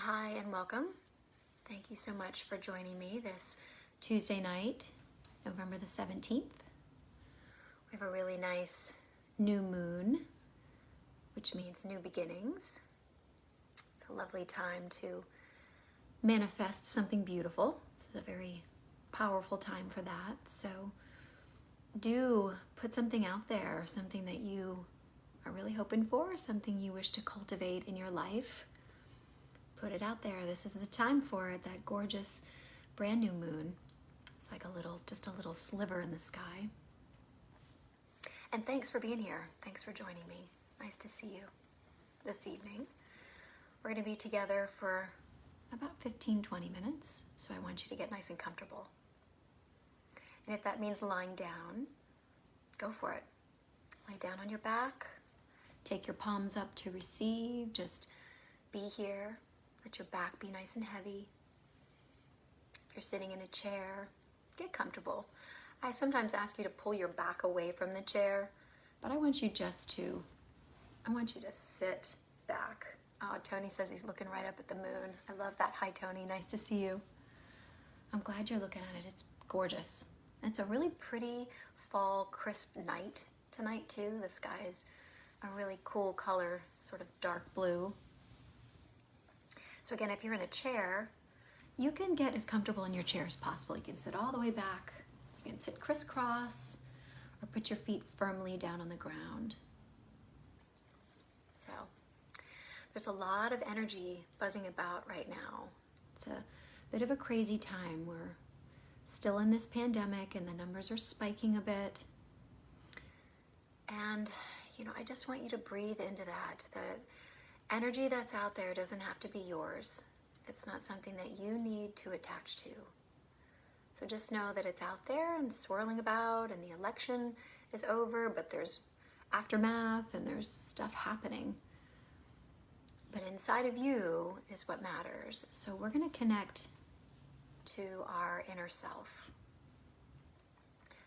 Hi and welcome. Thank you so much for joining me this Tuesday night, November the 17th. We have a really nice new moon, which means new beginnings. It's a lovely time to manifest something beautiful. This is a very powerful time for that. So do put something out there, something that you are really hoping for, something you wish to cultivate in your life. Put it out there. This is the time for it, that gorgeous brand new moon. It's like just a little sliver in the sky. And thanks for being here. Thanks for joining me. Nice to see you this evening. We're going to be together for about 15-20 minutes, so I want you to get nice and comfortable. And if that means lying down, go for it. Lay down on your back. Take your palms up to receive. Just be here. Let your back be nice and heavy. If you're sitting in a chair, get comfortable. I sometimes ask you to pull your back away from the chair, but I want you to sit back. Oh, Tony says he's looking right up at the moon. I love that. Hi, Tony. Nice to see you. I'm glad you're looking at it. It's gorgeous. It's a really pretty fall, crisp night tonight, too. The sky is a really cool color, sort of dark blue. So again, if you're in a chair, you can get as comfortable in your chair as possible. You can sit all the way back. You can sit crisscross or put your feet firmly down on the ground. So there's a lot of energy buzzing about right now. It's a bit of a crazy time. We're still in this pandemic and the numbers are spiking a bit. And, I just want you to breathe into that. The energy that's out there doesn't have to be yours. It's not something that you need to attach to. So just know that it's out there and swirling about, and the election is over, but there's aftermath and there's stuff happening. But inside of you is what matters. So we're going to connect to our inner self.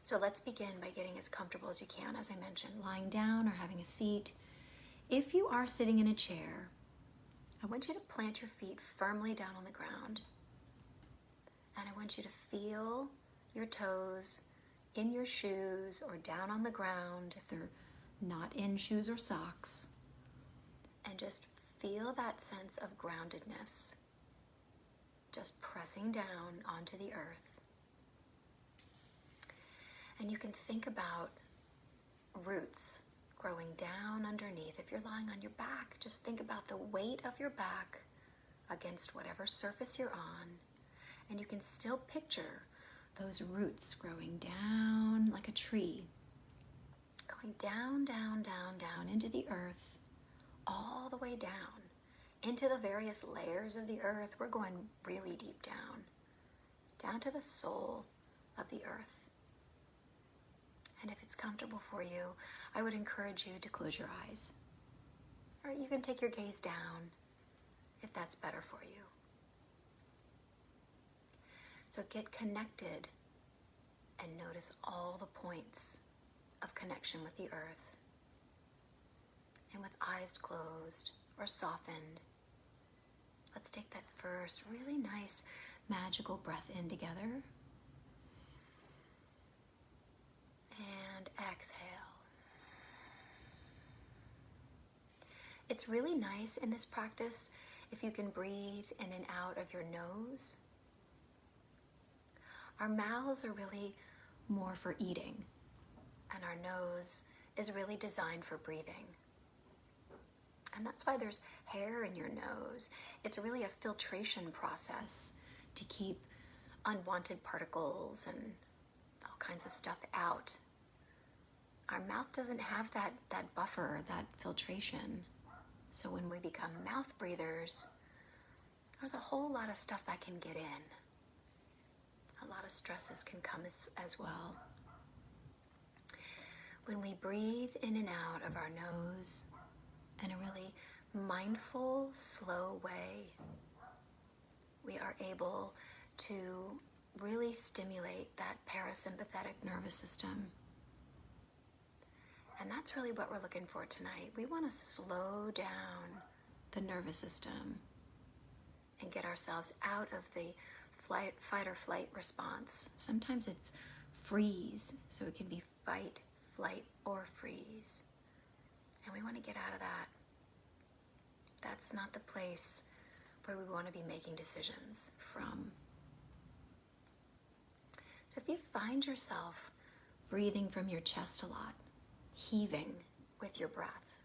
So let's begin by getting as comfortable as you can, as I mentioned, lying down or having a seat. If you are sitting in a chair, I want you to plant your feet firmly down on the ground. And I want you to feel your toes in your shoes or down on the ground if they're not in shoes or socks. And just feel that sense of groundedness, just pressing down onto the earth. And you can think about roots growing down underneath. If you're lying on your back, just think about the weight of your back against whatever surface you're on. And you can still picture those roots growing down like a tree, going down, down, down, down into the earth, all the way down into the various layers of the earth. We're going really deep down to the soul of the earth. And if it's comfortable for you, I would encourage you to close your eyes. Or you can take your gaze down if that's better for you. So get connected and notice all the points of connection with the earth. And with eyes closed or softened, let's take that first really nice magical breath in together. And exhale. It's really nice in this practice if you can breathe in and out of your nose. Our mouths are really more for eating, and our nose is really designed for breathing. And that's why there's hair in your nose. It's really a filtration process to keep unwanted particles and all kinds of stuff out. Our mouth doesn't have that buffer, that filtration. So when we become mouth breathers, there's a whole lot of stuff that can get in. A lot of stresses can come as well. When we breathe in and out of our nose in a really mindful, slow way, we are able to really stimulate that parasympathetic nervous system. And that's really what we're looking for tonight. We want to slow down the nervous system. and get ourselves out of the fight or flight response. Sometimes it's freeze, so it can be fight, flight, or freeze. And we want to get out of that. That's not the place where we want to be making decisions from. So if you find yourself breathing from your chest a lot, heaving with your breath,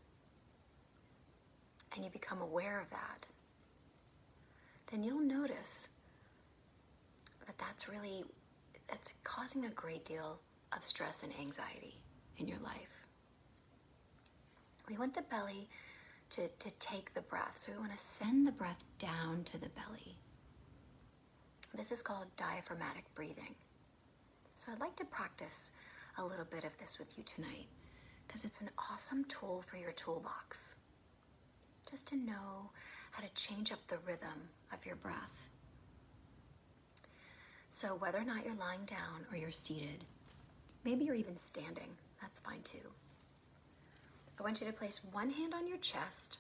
and you become aware of that, then you'll notice that that's causing a great deal of stress and anxiety in your life. We want the belly to take the breath. So we want to send the breath down to the belly. This is called diaphragmatic breathing. So I'd like to practice a little bit of this with you tonight because it's an awesome tool for your toolbox. Just to know how to change up the rhythm of your breath. So whether or not you're lying down or you're seated, maybe you're even standing, that's fine too. I want you to place one hand on your chest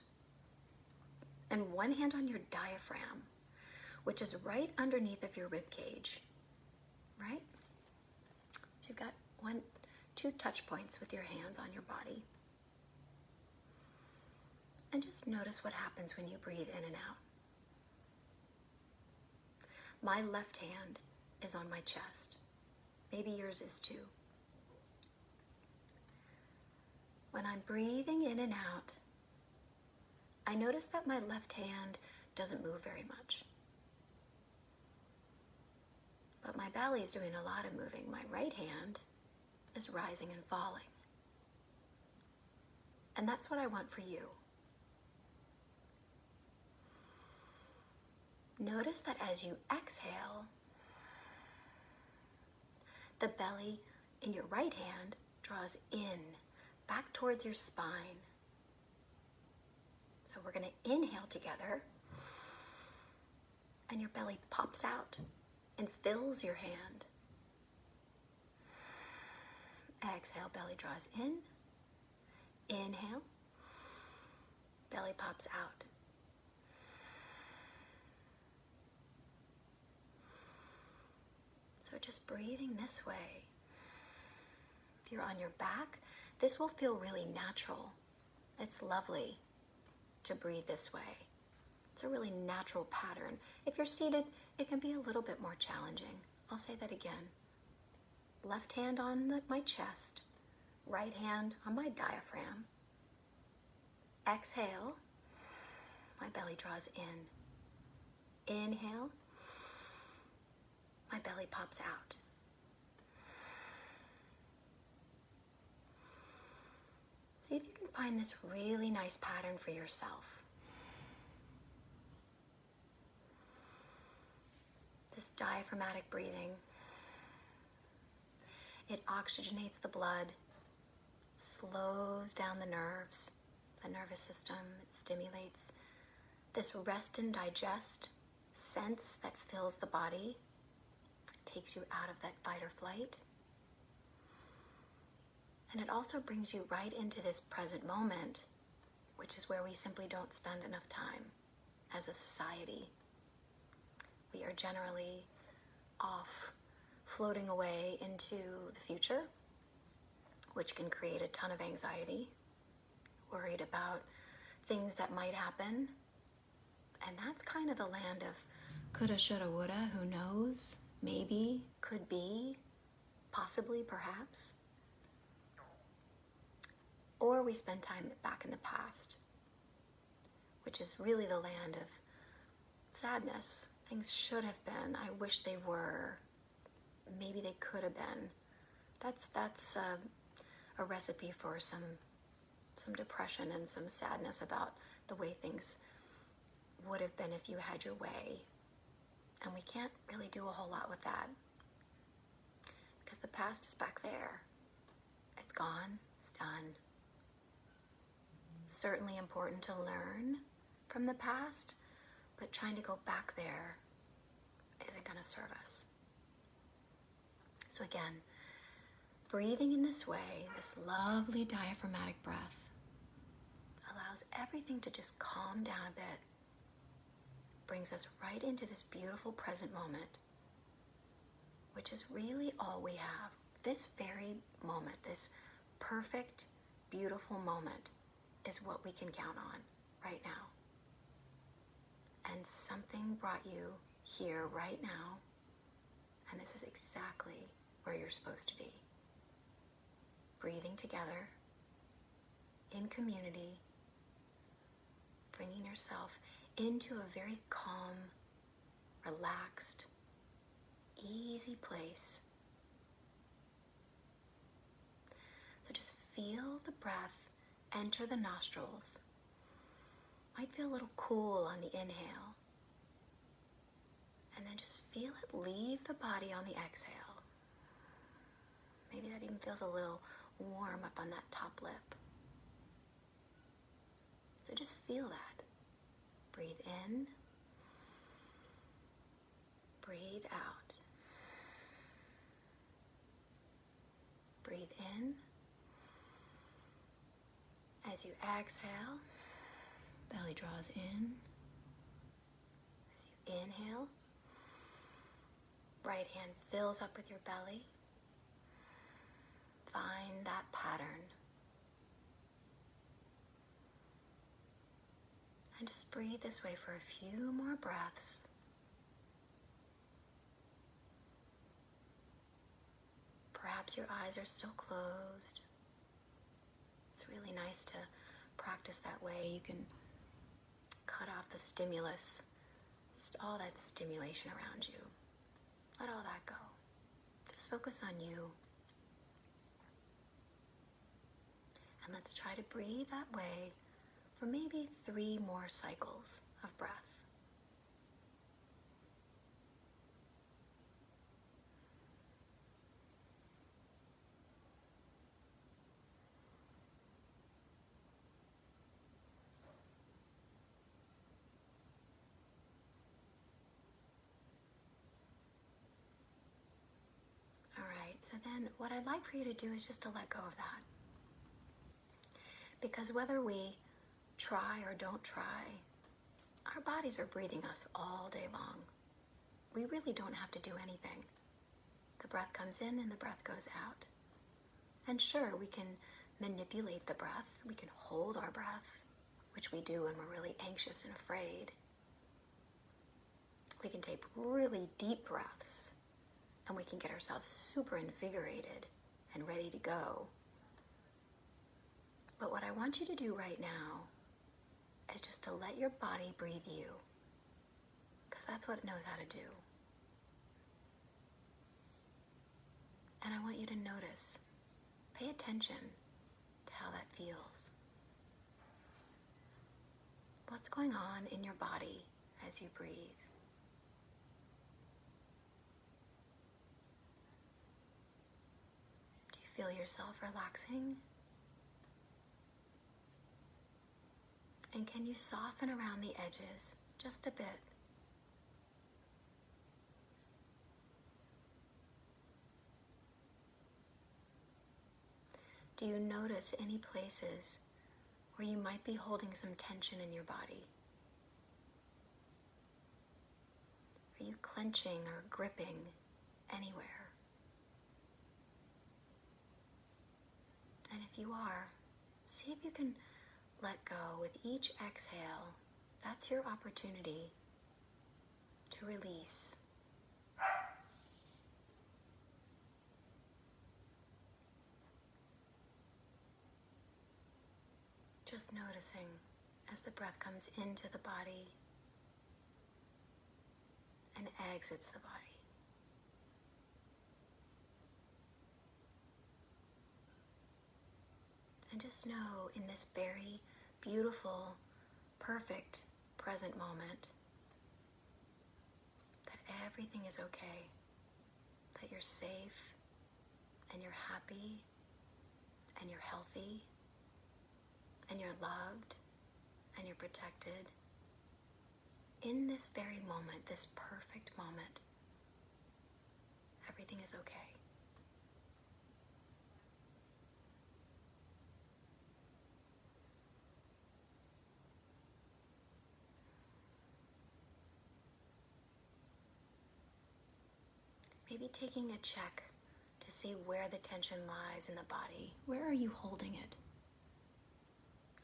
and one hand on your diaphragm, which is right underneath of your rib cage, right? So you've got two touch points with your hands on your body. And just notice what happens when you breathe in and out. My left hand is on my chest. Maybe yours is too. When I'm breathing in and out, I notice that my left hand doesn't move very much. But my belly is doing a lot of moving. My right hand is rising and falling. And that's what I want for you. Notice that as you exhale, the belly in your right hand draws in, back towards your spine. So we're going to inhale together, and your belly pops out and fills your hand. Exhale, belly draws in. Inhale, belly pops out. So just breathing this way. If you're on your back, this will feel really natural. It's lovely to breathe this way. It's a really natural pattern. If you're seated, it can be a little bit more challenging. I'll say that again. Left hand on my chest, right hand on my diaphragm. Exhale, my belly draws in. Inhale, my belly pops out. See if you can find this really nice pattern for yourself. This diaphragmatic breathing. It oxygenates the blood, slows down the nerves, the nervous system. It stimulates this rest and digest sense that fills the body. Takes you out of that fight or flight. And it also brings you right into this present moment, which is where we simply don't spend enough time as a society. We are generally off floating away into the future, which can create a ton of anxiety, worried about things that might happen. And that's kind of the land of coulda, shoulda, woulda, who knows? Maybe, could be, possibly, perhaps. Or we spend time back in the past, which is really the land of sadness. Things should have been. I wish they were. Maybe they could have been. That's a recipe for some depression and some sadness about the way things would have been if you had your way. And we can't really do a whole lot with that because the past is back there. It's gone, it's done. Certainly important to learn from the past, but trying to go back there isn't going to serve us. So again, breathing in this way, this lovely diaphragmatic breath, allows everything to just calm down a bit. brings us right into this beautiful present moment, which is really all we have. This very moment, this perfect, beautiful moment is what we can count on right now. And something brought you here right now, and this is exactly where you're supposed to be. Breathing together, in community, bringing yourself into a very calm, relaxed, easy place. So just feel the breath enter the nostrils. Might feel a little cool on the inhale. And then just feel it leave the body on the exhale. Maybe that even feels a little warm up on that top lip. So just feel that. Breathe in. Breathe out. Breathe in. As you exhale, belly draws in. As you inhale, right hand fills up with your belly. Find that pattern. And just breathe this way for a few more breaths. Perhaps your eyes are still closed. It's really nice to practice that way. You can cut off the stimulus, all that stimulation around you. Let all that go. Just focus on you. And let's try to breathe that way for maybe 3 more cycles of breath. All right, so then what I'd like for you to do is just to let go of that. Because whether we try or don't try, our bodies are breathing us all day long. We really don't have to do anything. The breath comes in and the breath goes out. And sure, we can manipulate the breath. We can hold our breath, which we do when we're really anxious and afraid. We can take really deep breaths and we can get ourselves super invigorated and ready to go. But what I want you to do right now is just to let your body breathe you, because that's what it knows how to do. And I want you to notice, pay attention to how that feels. What's going on in your body as you breathe? Do you feel yourself relaxing? And can you soften around the edges just a bit? Do you notice any places where you might be holding some tension in your body? Are you clenching or gripping anywhere? And if you are, see if you can let go with each exhale. That's your opportunity to release. Just noticing as the breath comes into the body and exits the body. And just know in this very beautiful, perfect present moment that everything is okay, that you're safe and you're happy and you're healthy and you're loved and you're protected. In this very moment, this perfect moment, everything is okay. maybe taking a check to see where the tension lies in the body. Where are you holding it?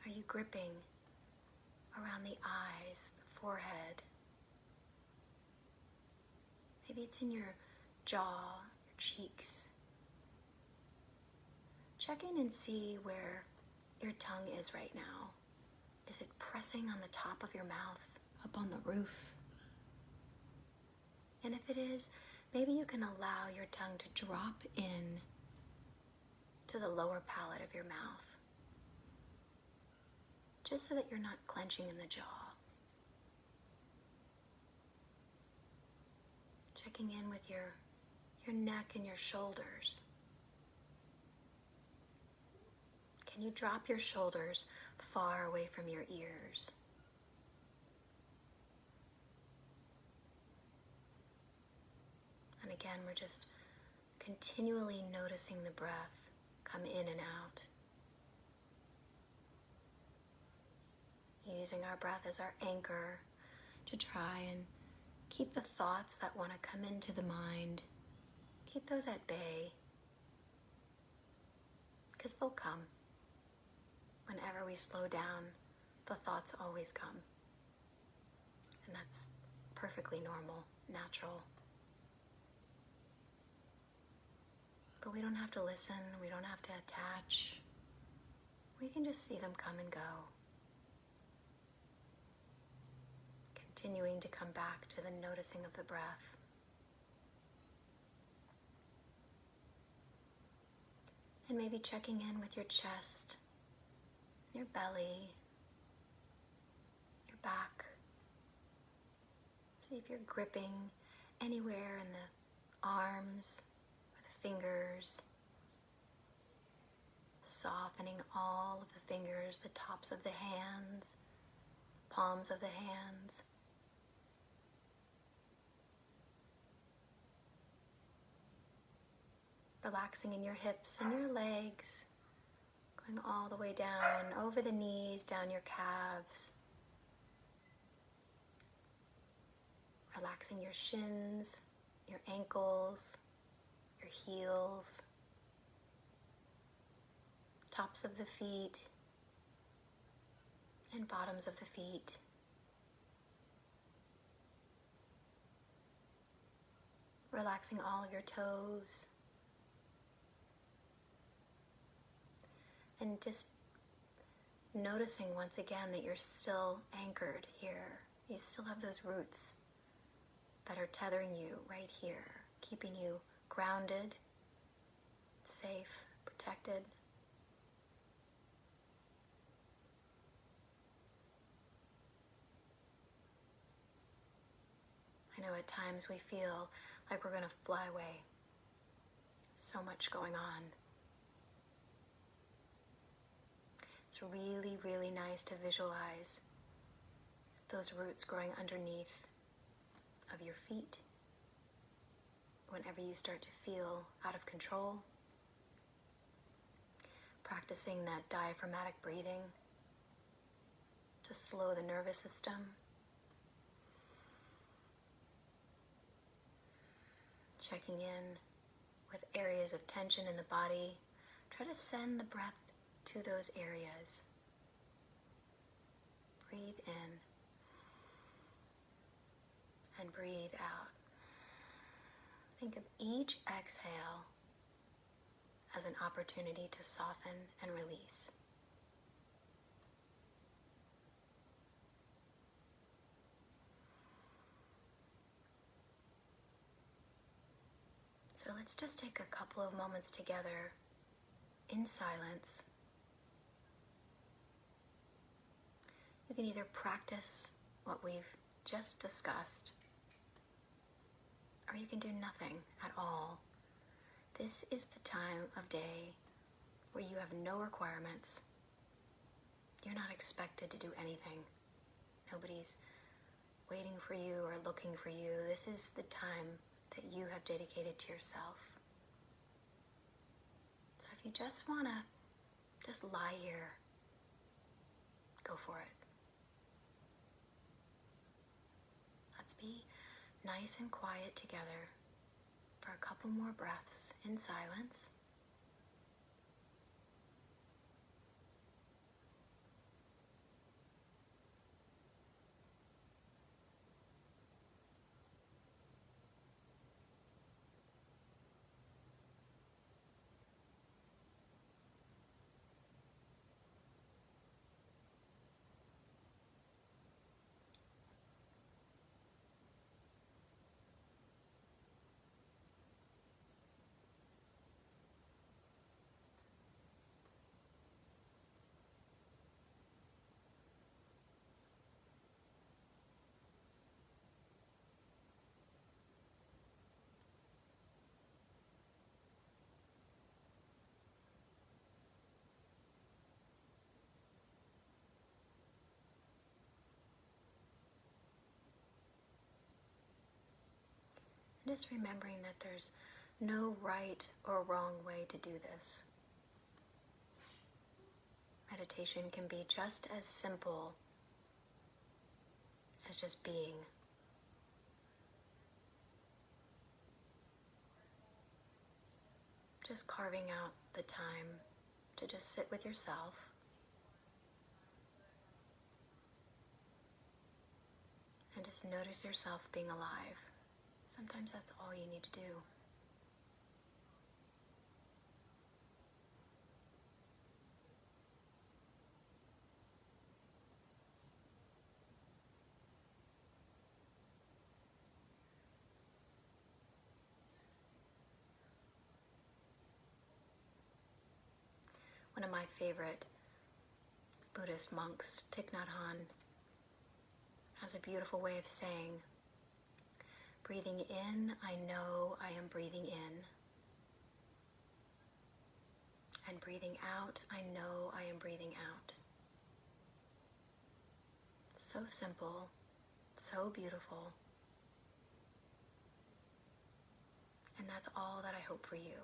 Are you gripping around the eyes, the forehead? Maybe it's in your jaw, your cheeks. Check in and see where your tongue is right now. Is it pressing on the top of your mouth, up on the roof? And if it is, maybe you can allow your tongue to drop in to the lower palate of your mouth, just so that you're not clenching in the jaw. Checking in with your neck and your shoulders. Can you drop your shoulders far away from your ears? And again, we're just continually noticing the breath come in and out. Using our breath as our anchor to try and keep the thoughts that want to come into the mind, keep those at bay, because they'll come. Whenever we slow down, the thoughts always come. And that's perfectly normal, natural. But we don't have to listen, we don't have to attach. We can just see them come and go. Continuing to come back to the noticing of the breath. And maybe checking in with your chest, your belly, your back. See if you're gripping anywhere in the arms or the fingers. Softening all of the fingers, the tops of the hands, palms of the hands. Relaxing in your hips and your legs. Going all the way down, over the knees, down your calves. Relaxing your shins, your ankles, your heels, tops of the feet, and bottoms of the feet. Relaxing all of your toes. And just noticing once again that you're still anchored here. You still have those roots that are tethering you right here, keeping you grounded, safe, protected. I know at times we feel like we're going to fly away. So much going on. It's really, really nice to visualize those roots growing underneath of your feet. Whenever you start to feel out of control, practicing that diaphragmatic breathing to slow the nervous system. Checking in with areas of tension in the body. Try to send the breath to those areas. Breathe in and breathe out. Think of each exhale as an opportunity to soften and release. So let's just take a couple of moments together in silence. You can either practice what we've just discussed, or you can do nothing at all. This is the time of day where you have no requirements. You're not expected to do anything. Nobody's waiting for you or looking for you. This is the time that you have dedicated to yourself. So if you just want to just lie here, go for it. Let's be nice and quiet together for a couple more breaths in silence. Just remembering that there's no right or wrong way to do this. Meditation can be just as simple as just being. Just carving out the time to just sit with yourself. And just notice yourself being alive. Sometimes that's all you need to do. One of my favorite Buddhist monks, Thich Nhat Hanh, has a beautiful way of saying, breathing in, I know I am breathing in. And breathing out, I know I am breathing out. So simple, so beautiful. And that's all that I hope for you.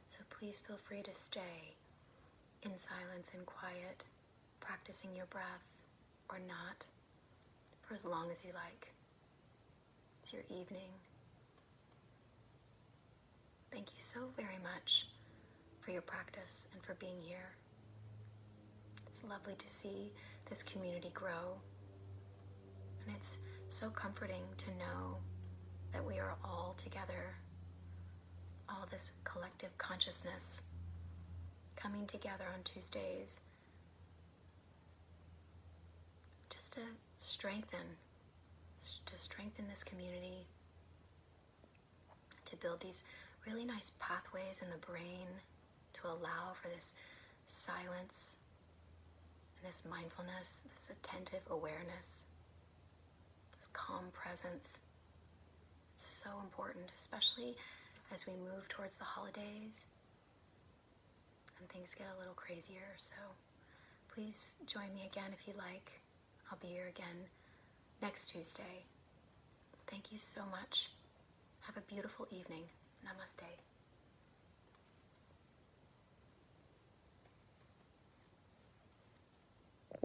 So please feel free to stay in silence and quiet, practicing your breath or not, for as long as you like. It's your evening. Thank you so very much for your practice and for being here. It's lovely to see this community grow, and it's so comforting to know that we are all together, all this collective consciousness coming together on Tuesdays just to strengthen this community, to build these really nice pathways in the brain to allow for this silence and this mindfulness, this attentive awareness, this calm presence. It's so important, especially as we move towards the holidays and things get a little crazier. So please join me again if you like. I'll be here again next Tuesday. Thank you so much. Have a beautiful evening. Namaste.